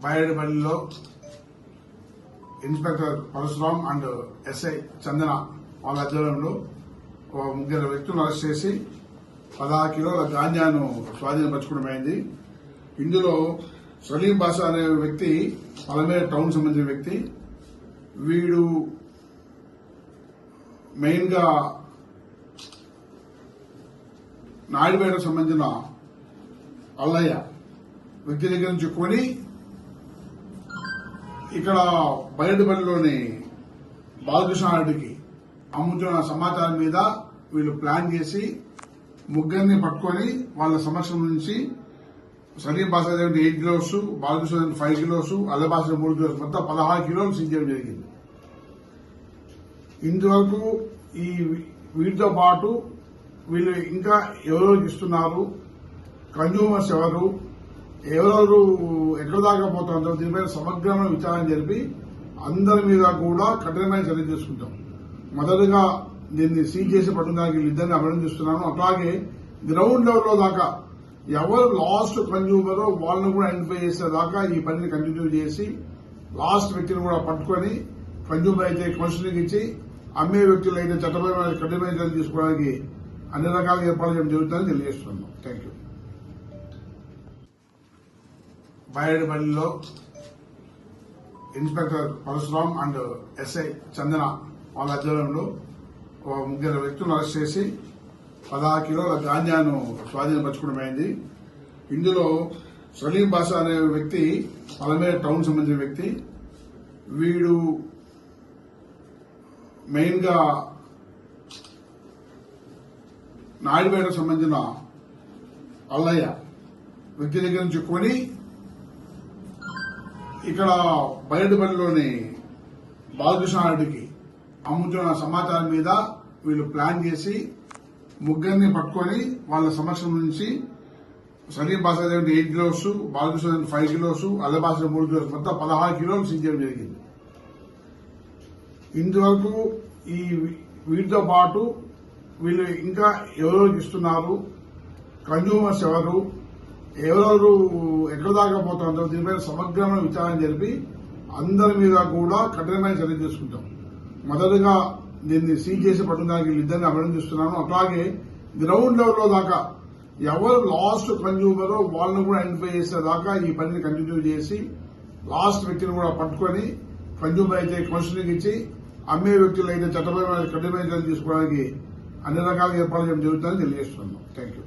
బైరెడ్డిపల్లిలో inspector Parashuram and SI Chandana వాళ్ళ ఆధ్వర్యంలో ముగ్గురు వ్యక్తులను అరెస్ట్ చేసి 16 కిలోల గాంజాను స్వాధీనపరచుకోవడమైంది. ఇందులో సలీం బాషా అనే వ్యక్తి పలమేర టౌన్ సంబంధించిన వ్యక్తి. వీడు మెయిన్ గా నాయుడుపేటకు సంబంధించిన అల్లయ్య వ్యక్తి దగ్గర నుంచి కొని ఇక్కడ బైరెడ్డిపల్లిలోని బాలకృష్ణారెడ్డికి అమ్ముతున్న సమాచారం మీద వీళ్ళు ప్లాన్ చేసి ముగ్గురిని పట్టుకొని వాళ్ళ సమక్షం నుంచి సలీం బాషా 8 కిలోస్, బాలకృష్ణ 5 కిలోస్, అల్లబాష 3 కిలోస్, మొత్తం 16 కిలోలు సీజ్ చేయడం జరిగింది. ఇందువరకు ఈ వీటితో పాటు వీళ్ళు ఇంకా ఎవరెవరికి ఇస్తున్నారు, కన్జ్యూమర్స్ ఎవరెవరు ఎక్కడ దాకా పోతుందో దీనిపైన సమగ్రమైన విచారణ జరిపి అందరి మీద కూడా కఠినమైన చర్య తీసుకుంటాం. మొదటగా దీన్ని సీజ్ చేసి పట్టుకోవడానికి వీళ్ళిద్దరిని అభినందిస్తున్నాను. అట్లాగే గ్రౌండ్ లెవెల్లో దాకా ఎవరు లాస్ట్ కన్జ్యూమరో వాళ్ళని కూడా ఐడెంటిఫై చేసేదాకా ఈ పనిని కంటిన్యూ చేసి లాస్ట్ వ్యక్తిని కూడా పట్టుకొని కన్జ్యూమర్ అయితే కౌన్సిలింగ్ ఇచ్చి అమ్మే వ్యక్తులు అయితే చట్టపరమైన కఠినమైన చర్యలు తీసుకోవడానికి అన్ని రకాల ఏర్పాట్లు చేయడం జరుగుతుందని తెలియజేస్తున్నాను. Thank you. బైరెడ్డిపల్లిలో inspector Parashuram and SI Chandana వాళ్ళ ఆధ్వర్యంలో ముగ్గురు వ్యక్తులను అరెస్ట్ చేసి 16 కిలోల గాంజాను స్వాధీనపరచుకోవడమైంది. ఇందులో సలీం బాషా అనే వ్యక్తి పలమేర టౌన్ సంబంధించిన వ్యక్తి. వీడు మెయిన్ గా నాయుడుపేటకు సంబంధించిన అల్లయ్య వ్యక్తి దగ్గర నుంచి కొని ఇక్కడ బైరెడ్డిపల్లిలోని బాలకృష్ణారెడ్డికి అమ్ముతున్న సమాచారం మీద వీళ్ళు ప్లాన్ చేసి ముగ్గురిని పట్టుకొని వాళ్ళ సమక్షం నుంచి సలీం బాషా 8 కిలోస్, బాలకృష్ణ 5 కిలోస్, అల్లబాష 3 కిలోస్, మొత్తం 16 కిలోలు సీజ్ చేయడం జరిగింది. ఇందువరకు ఈ వీటితో పాటు వీళ్ళు ఇంకా ఎవరెవరికి ఇస్తున్నారు, కన్జ్యూమర్స్ ఎవరెవరు ఎక్కడ దాకా పోతుందో దీనిపైన సమగ్రమైన విచారణ జరిపి అందరి మీద కూడా కఠినమైన చర్య తీసుకుంటాం. మొదటగా దీన్ని సీజ్ చేసి పట్టుకోవడానికి వీళ్ళిద్దరిని అభినందిస్తున్నాను. అట్లాగే గ్రౌండ్ లెవెల్లో దాకా ఎవరు లాస్ట్ కన్జ్యూమరో వాళ్ళని కూడా ఐడెంటిఫై చేసేదాకా ఈ పనిని కంటిన్యూ చేసి లాస్ట్ వ్యక్తిని కూడా పట్టుకొని కన్జ్యూమర్ అయితే కౌన్సిలింగ్ ఇచ్చి అమ్మే వ్యక్తులు అయితే చట్టపరమైన కఠినమైన చర్యలు తీసుకోవడానికి అన్ని రకాల ఏర్పాట్లు చేయడం జరుగుతుందని తెలియజేస్తున్నాను. Thank you.